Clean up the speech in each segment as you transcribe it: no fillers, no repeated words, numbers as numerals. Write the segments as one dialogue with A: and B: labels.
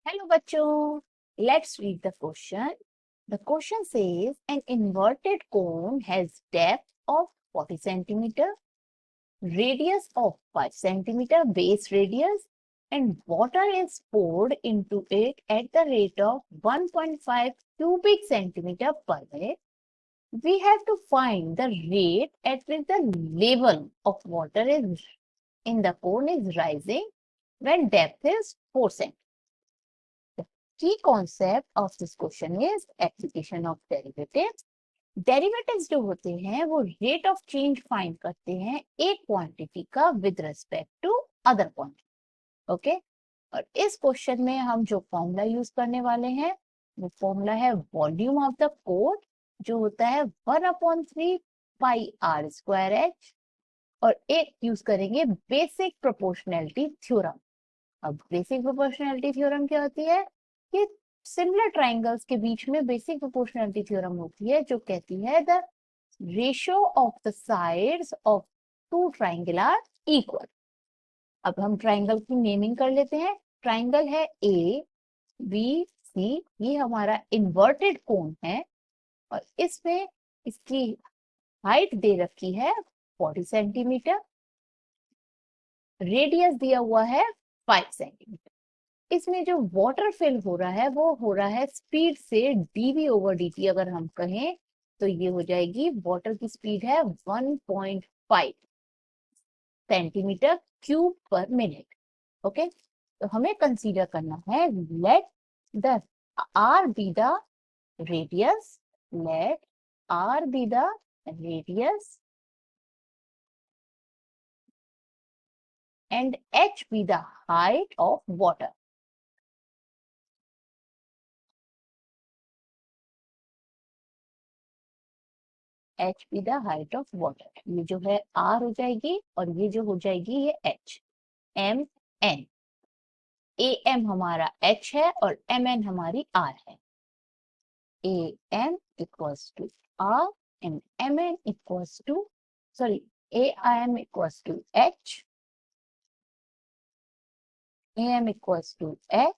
A: Hello bachcho, let's read the question. The question says an inverted cone has depth of 40 centimeter, radius of 5 centimeter base radius, and water is poured into it at the rate of 1.5 cubic centimeter per minute. We have to find the rate at which the level of water is in the cone is rising when depth is 4 centimeter. Key concept of this question is application of derivatives. Derivatives जो होते हैं वो rate of change find करते हैं एक quantity का with respect to other quantity. Okay, और इस क्वेश्चन में हम जो फॉर्मूला यूज करने वाले हैं वो फॉर्मूला है वॉल्यूम ऑफ द कोड, जो होता है 1/3 पाई आर स्क्वायर एच, और एक यूज करेंगे बेसिक प्रोपोर्शनैलिटी थ्योरम। अब बेसिक प्रोपोर्शनैलिटी थ्योरम क्या होती है कि सिमिलर ट्राइंगल्स के बीच में बेसिक प्रोपोर्शनैलिटी थ्योरम होती है जो कहती है the ratio of the sides of two triangle are equal. अब हम ट्राइंगल की नेमिंग कर लेते हैं। ट्राइंगल है ए बी सी, ये हमारा इन्वर्टेड कोन है और इसमें इसकी हाइट दे रखी है 40 सेंटीमीटर, रेडियस दिया हुआ है 5 सेंटीमीटर। इसमें जो वाटर फिल हो रहा है वो हो रहा है स्पीड से dv/dt। अगर हम कहें तो ये हो जाएगी, वाटर की स्पीड है 1.5 centimetre cube per minute. Okay, तो हमें कंसीडर करना है let the r be the radius, let r be the radius and h be the height of water. h be the height of water। ये जो है r हो जाएगी और ये जो हो जाएगी ये h। m n, am हमारा h है और mn हमारी r है। am equals to r and mn equals to am equals to h, am equals to h,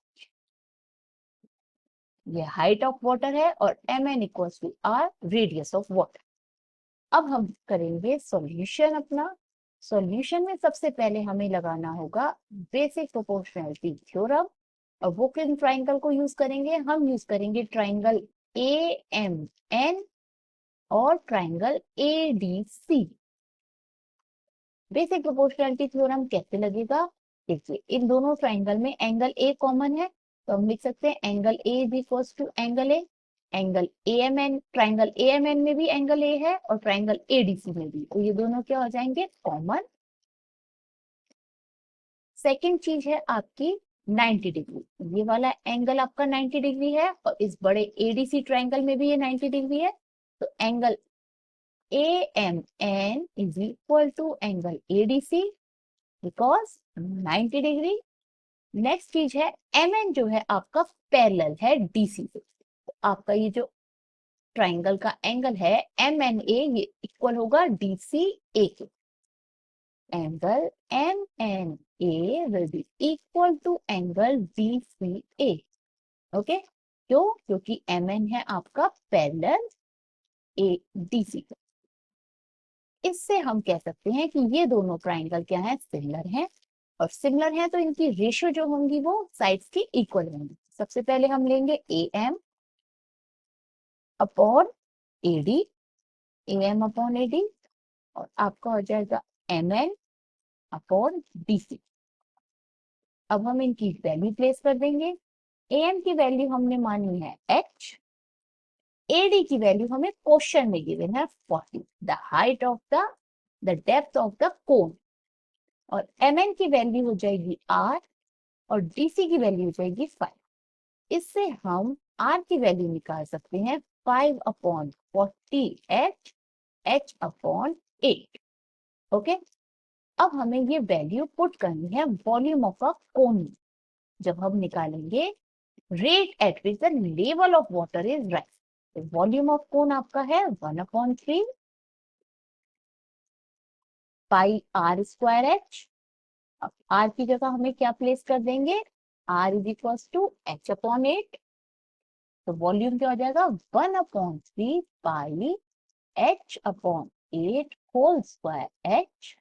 A: ये हाइट ऑफ वाटर है, और mn equals to r radius of water. अब हम करेंगे सॉल्यूशन अपना। सॉल्यूशन में सबसे पहले हमें लगाना होगा बेसिक प्रोपोर्शनैलिटी थ्योरम, और वो किन ट्राइंगल को यूज करेंगे? हम यूज करेंगे ट्राइंगल AMN और triangle ADC। Basic proportionality theorem कैसे लगेगा? देखिए, इन दोनों ट्राइंगल में एंगल A कॉमन है, तो हम लिख सकते हैं angle A is equals to angle A। Angle AMN, triangle AMN में भी एंगल A है और ट्राइंगल ADC में भी, तो ये दोनों क्या हो जाएंगे? कॉमन। सेकेंड चीज है आपकी 90 डिग्री। ये वाला एंगल आपका 90 डिग्री है और इस बड़े ADC ट्राइंगल में भी ये 90 डिग्री है, तो angle AMN is equal to angle ADC because 90 degree. Next चीज है MN जो है आपका पैरेलल है DC से, तो आपका ये जो ट्राइंगल का एंगल है MNA ये इक्वल होगा DCA के। Angle MNA will be equal to angle DCA। Okay, क्यों? क्योंकि MN है आपका पैरेलल ADC का। इससे हम कह सकते हैं कि ये दोनों ट्राइंगल क्या है? सिमिलर हैं, और सिमिलर है तो इनकी रेशियो जो होंगी वो साइड्स की इक्वल होंगी। सबसे पहले हम लेंगे AM upon AD, AM upon AD, और आपका हो जाएगा MN अपॉन DC। अब हम इनकी वैल्यू प्लेस कर देंगे। AM की वैल्यू हमने मानी है h, AD की वैल्यू हमें क्वेश्चन में गिवन है 40, the height of the depth of the cone, और MN की वैल्यू हो जाएगी R और DC की वैल्यू हो जाएगी 5। इससे हम R की वैल्यू निकाल सकते हैं 5/40h, h अपॉन 8। ओके, अब हमें ये वैल्यू पुट करनी है वॉल्यूम ऑफ अ कोन। जब हम निकालेंगे rate at which the level of water is rise, तो वॉल्यूम ऑफ कोन आपका है 1/3 पाई आर स्क्वायर एच। अब आर की जगह हमें क्या प्लेस कर देंगे? R is equals to H upon 8. तो वॉल्यूम क्या हो जाएगा 1/3 पाई H upon 8 whole square H.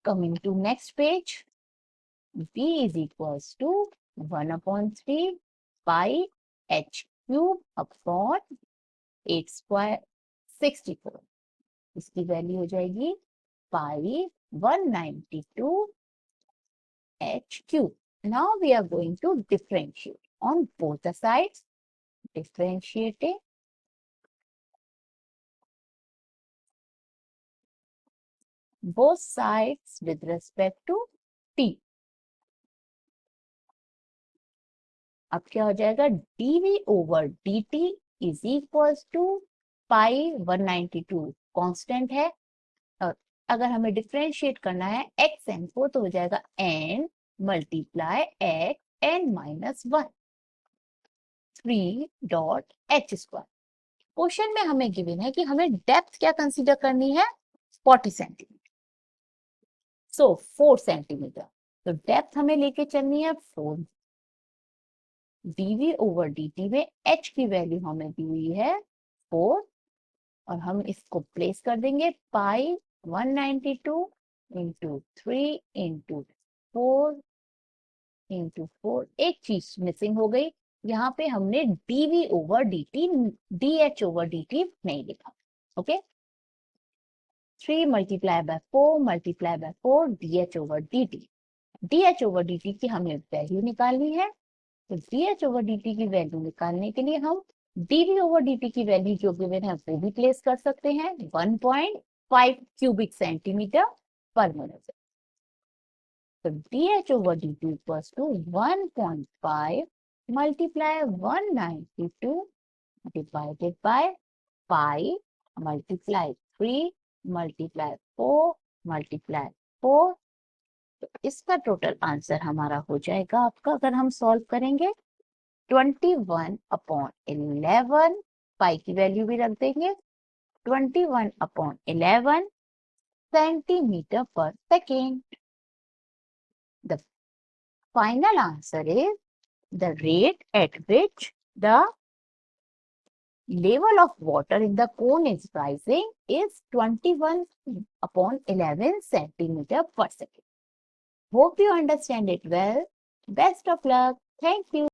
A: Coming to next page, V is equals to 1/3 pi H cube upon 8 square 64. इसकी वैल्यू हो जाएगी पाई 192 H cube. Now we are going to differentiate on both the sides. Differentiating both sides with respect to t. अब क्या हो जाएगा dv over dt is equals to pi 192 constant है, और अगर हमें डिफरेंशिएट करना है x n को तो हो जाएगा n multiply x n minus 1 3 dot h square. Question में हमें गिवन है कि हमें डेप्थ क्या कंसीडर करनी है 40 सेंटीमीटर. सो 4 सेंटीमीटर, तो डेप्थ हमें लेके चलनी है 4. dv ओवर dt में h की वैल्यू हमें दी हुई है 4, और हम इसको प्लेस कर देंगे पाई 192 इंटू 3 इंटू 4 इंटू 4. एक चीज मिसिंग हो गई, यहाँ पे हमने dv over dt dh over dt नहीं लिखा. Okay, 3 multiply by 4 multiply by 4 dh over dt. dh over dt की हमें वैल्यू निकालनी है, तो dh ओवर dt की वैल्यू निकालने के लिए हम dv ओवर dt की वैल्यू जो गिवन है वो भी प्लेस कर सकते हैं 1.5 क्यूबिक सेंटीमीटर पर मिनट. तो dh over dt equals to 1.5 multiply 192 divided by pi multiply 3 multiply 4 multiply 4. तो इसका टोटल आंसर हमारा हो जाएगा आपका, अगर हम सॉल्व करेंगे 21/11, पाई की वैल्यू भी रख देंगे 21/11 सेंटीमीटर पर second. The final answer is the rate at which the level of water in the cone is rising is 21/11 centimeter per second. Hope you understand it well. Best of luck. Thank you.